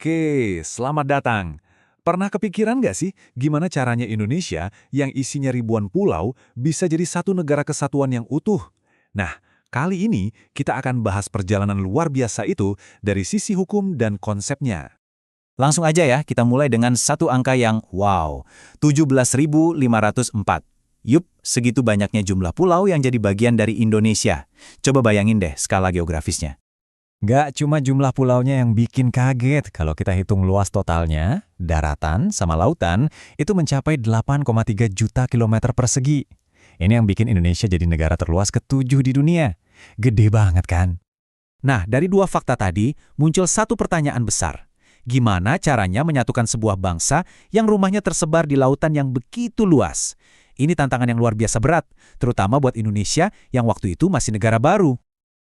Oke, selamat datang. Pernah kepikiran nggak sih gimana caranya Indonesia yang isinya ribuan pulau bisa jadi satu negara kesatuan yang utuh? Nah, kali ini kita akan bahas perjalanan luar biasa itu dari sisi hukum dan konsepnya. Langsung aja ya, kita mulai dengan satu angka yang wow, 17.504. Yup, segitu banyaknya jumlah pulau yang jadi bagian dari Indonesia. Coba bayangin deh skala geografisnya. Nggak cuma jumlah pulaunya yang bikin kaget, kalau kita hitung luas totalnya, daratan sama lautan, itu mencapai 8,3 juta kilometer persegi. Ini yang bikin Indonesia jadi negara terluas ketujuh di dunia. Gede banget kan? Nah, dari dua fakta tadi, muncul satu pertanyaan besar. Gimana caranya menyatukan sebuah bangsa yang rumahnya tersebar di lautan yang begitu luas? Ini tantangan yang luar biasa berat, terutama buat Indonesia yang waktu itu masih negara baru.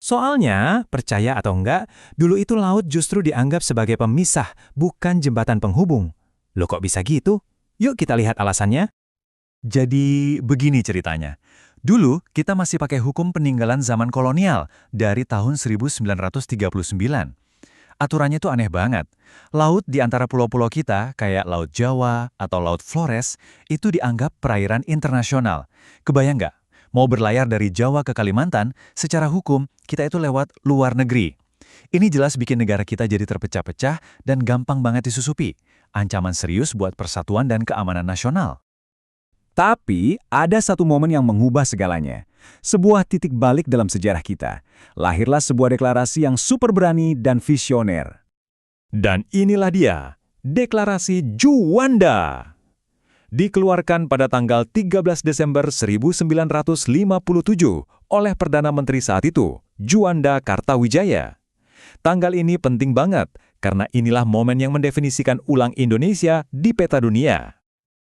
Soalnya, percaya atau enggak, dulu itu laut justru dianggap sebagai pemisah, bukan jembatan penghubung. Loh kok bisa gitu? Yuk kita lihat alasannya. Jadi begini ceritanya. Dulu kita masih pakai hukum peninggalan zaman kolonial dari tahun 1939. Aturannya tuh aneh banget. Laut di antara pulau-pulau kita, kayak Laut Jawa atau Laut Flores, itu dianggap perairan internasional. Kebayang nggak? Mau berlayar dari Jawa ke Kalimantan, secara hukum kita itu lewat luar negeri. Ini jelas bikin negara kita jadi terpecah-pecah dan gampang banget disusupi. Ancaman serius buat persatuan dan keamanan nasional. Tapi, ada satu momen yang mengubah segalanya. Sebuah titik balik dalam sejarah kita. Lahirlah sebuah deklarasi yang super berani dan visioner. Dan inilah dia, Deklarasi Juanda. Dikeluarkan pada tanggal 13 Desember 1957 oleh Perdana Menteri saat itu, Juanda Kartawijaya. Tanggal ini penting banget, karena inilah momen yang mendefinisikan ulang Indonesia di peta dunia.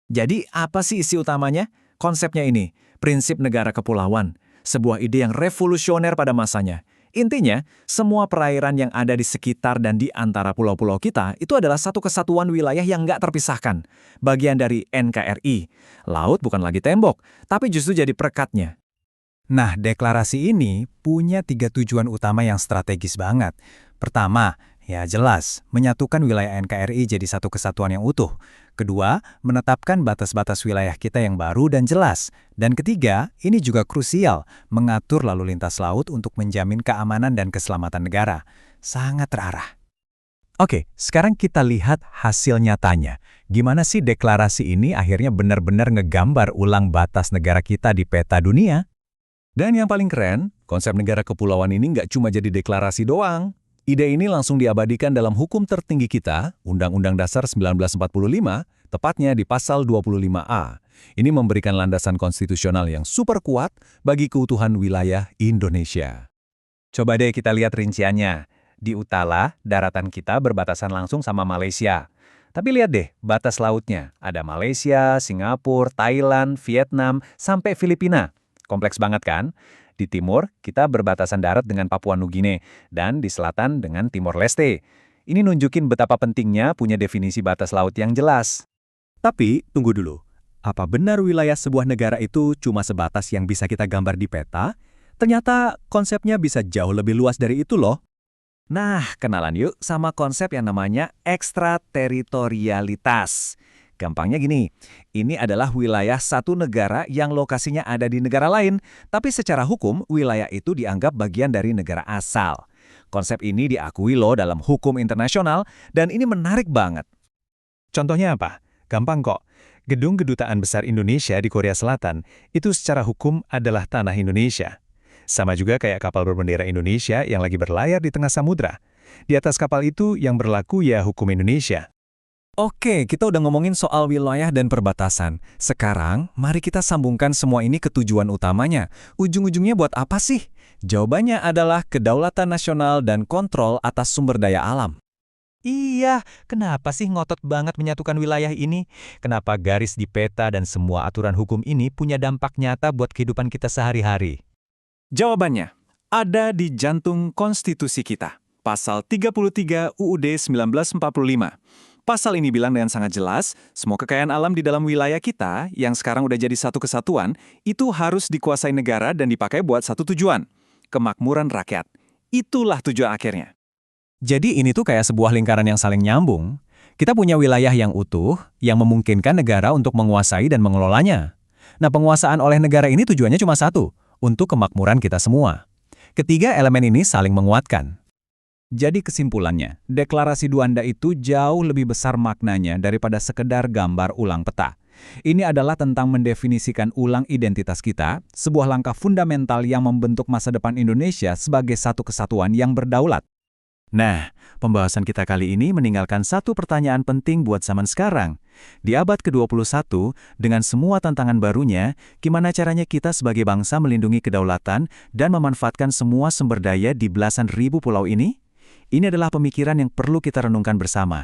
Jadi apa sih isi utamanya? Konsepnya ini, prinsip negara kepulauan, sebuah ide yang revolusioner pada masanya. Intinya, semua perairan yang ada di sekitar dan di antara pulau-pulau kita itu adalah satu kesatuan wilayah yang nggak terpisahkan. Bagian dari NKRI. Laut bukan lagi tembok, tapi justru jadi perekatnya. Nah, deklarasi ini punya 3 tujuan utama yang strategis banget. Pertama, ya jelas, menyatukan wilayah NKRI jadi satu kesatuan yang utuh. Kedua, menetapkan batas-batas wilayah kita yang baru dan jelas. Dan ketiga, ini juga krusial, mengatur lalu lintas laut untuk menjamin keamanan dan keselamatan negara. Sangat terarah. Oke, sekarang kita lihat hasil nyatanya. Gimana sih deklarasi ini akhirnya benar-benar ngegambar ulang batas negara kita di peta dunia? Dan yang paling keren, konsep negara kepulauan ini nggak cuma jadi deklarasi doang. Ide ini langsung diabadikan dalam hukum tertinggi kita, Undang-Undang Dasar 1945, tepatnya di pasal 25A. Ini memberikan landasan konstitusional yang super kuat bagi keutuhan wilayah Indonesia. Coba deh kita lihat rinciannya. Di utara, daratan kita berbatasan langsung sama Malaysia. Tapi lihat deh, batas lautnya. Ada Malaysia, Singapura, Thailand, Vietnam, sampai Filipina. Kompleks banget kan? Di timur, kita berbatasan darat dengan Papua Nugini, dan di selatan dengan Timor Leste. Ini nunjukin betapa pentingnya punya definisi batas laut yang jelas. Tapi, tunggu dulu. Apa benar wilayah sebuah negara itu cuma sebatas yang bisa kita gambar di peta? Ternyata konsepnya bisa jauh lebih luas dari itu loh. Nah, kenalan yuk sama konsep yang namanya ekstrateritorialitas. Gampangnya gini, ini adalah wilayah satu negara yang lokasinya ada di negara lain, tapi secara hukum wilayah itu dianggap bagian dari negara asal. Konsep ini diakui loh dalam hukum internasional, dan ini menarik banget. Contohnya apa? Gampang kok. Gedung Kedutaan Besar Indonesia di Korea Selatan itu secara hukum adalah tanah Indonesia. Sama juga kayak kapal berbendera Indonesia yang lagi berlayar di tengah samudra. Di atas kapal itu yang berlaku ya hukum Indonesia. Oke, kita udah ngomongin soal wilayah dan perbatasan. Sekarang, mari kita sambungkan semua ini ke tujuan utamanya. Ujung-ujungnya buat apa sih? Jawabannya adalah kedaulatan nasional dan kontrol atas sumber daya alam. Iya, kenapa sih ngotot banget menyatukan wilayah ini? Kenapa garis di peta dan semua aturan hukum ini punya dampak nyata buat kehidupan kita sehari-hari? Jawabannya ada di jantung konstitusi kita, pasal 33 UUD 1945. Pasal ini bilang dengan sangat jelas, semua kekayaan alam di dalam wilayah kita, yang sekarang udah jadi satu kesatuan, itu harus dikuasai negara dan dipakai buat satu tujuan, kemakmuran rakyat. Itulah tujuan akhirnya. Jadi ini tuh kayak sebuah lingkaran yang saling nyambung. Kita punya wilayah yang utuh, yang memungkinkan negara untuk menguasai dan mengelolanya. Nah, penguasaan oleh negara ini tujuannya cuma satu, untuk kemakmuran kita semua. Ketiga elemen ini saling menguatkan. Jadi kesimpulannya, deklarasi Duanda itu jauh lebih besar maknanya daripada sekedar gambar ulang peta. Ini adalah tentang mendefinisikan ulang identitas kita, sebuah langkah fundamental yang membentuk masa depan Indonesia sebagai satu kesatuan yang berdaulat. Nah, pembahasan kita kali ini meninggalkan satu pertanyaan penting buat zaman sekarang. Di abad ke-21, dengan semua tantangan barunya, gimana caranya kita sebagai bangsa melindungi kedaulatan dan memanfaatkan semua sumber daya di belasan ribu pulau ini? Ini adalah pemikiran yang perlu kita renungkan bersama.